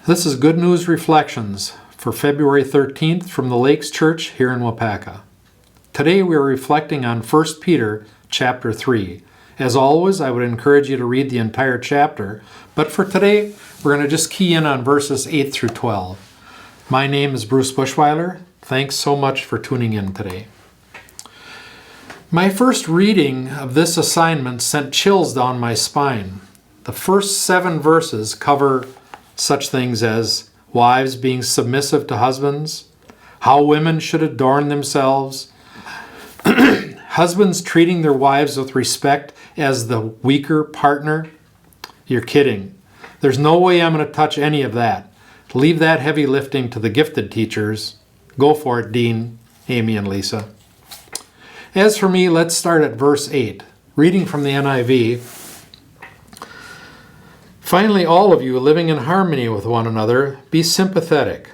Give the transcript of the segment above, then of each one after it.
This is Good News Reflections for February 13th from the Lakes Church here in Wapaka. Today we are reflecting on 1 Peter chapter 3. As always, I would encourage you to read the entire chapter, but for today we're going to just key in on verses 8 through 12. My name is Bruce Bushweiler. Thanks so much for tuning in today. My first reading of this assignment sent chills down my spine. The first 7 verses cover such things as wives being submissive to husbands, how women should adorn themselves, husbands treating their wives with respect as the weaker partner. You're kidding. There's no way I'm going to touch any of that. Leave that heavy lifting to the gifted teachers. Go for it, Dean, Amy, and Lisa. As for me, let's start at verse 8. Reading from the NIV. Finally, all of you living in harmony with one another, be sympathetic.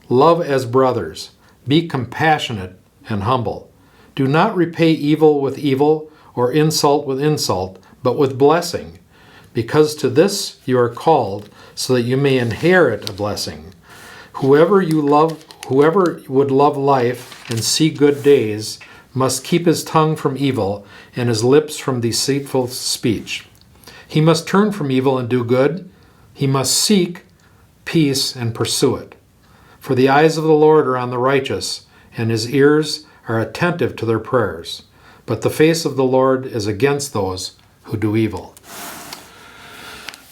Love as brothers. Be compassionate and humble. Do not repay evil with evil or insult with insult, but with blessing, because to this you are called, so that you may inherit a blessing. Whoever would love life and see good days must keep his tongue from evil and his lips from deceitful speech. He must turn from evil and do good. He must seek peace and pursue it. For the eyes of the Lord are on the righteous, and his ears are attentive to their prayers. But the face of the Lord is against those who do evil.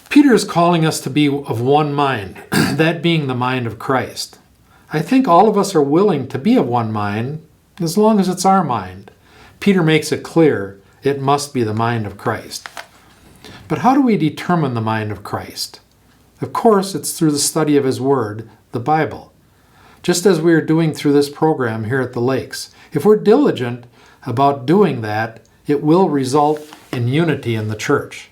Peter is calling us to be of one mind, that being the mind of Christ. I think all of us are willing to be of one mind, as long as it's our mind. Peter makes it clear it must be the mind of Christ. But how do we determine the mind of Christ? Of course, it's through the study of his word, the Bible. Just as we are doing through this program here at the Lakes. If we're diligent about doing that, it will result in unity in the church.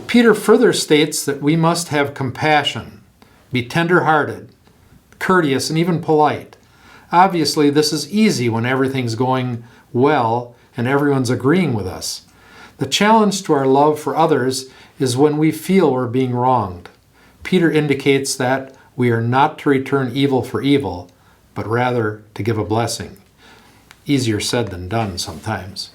Peter further states that we must have compassion, be tender-hearted, courteous, and even polite. Obviously, this is easy when everything's going well and everyone's agreeing with us. The challenge to our love for others is when we feel we're being wronged. Peter indicates that we are not to return evil for evil, but rather to give a blessing. Easier said than done sometimes.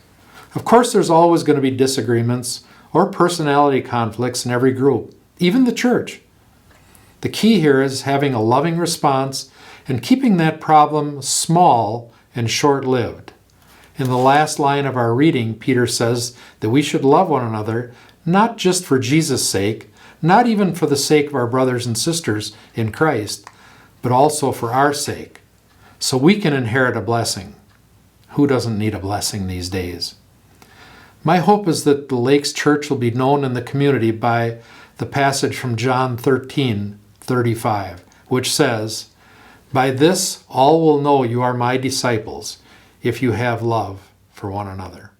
Of course, there's always going to be disagreements or personality conflicts in every group, even the church. The key here is having a loving response and keeping that problem small and short-lived. In the last line of our reading, Peter says that we should love one another, not just for Jesus' sake, not even for the sake of our brothers and sisters in Christ, but also for our sake, so we can inherit a blessing. Who doesn't need a blessing these days? My hope is that the Lakes Church will be known in the community by the passage from John 13:35, which says, "By this all will know you are my disciples, if you have love for one another."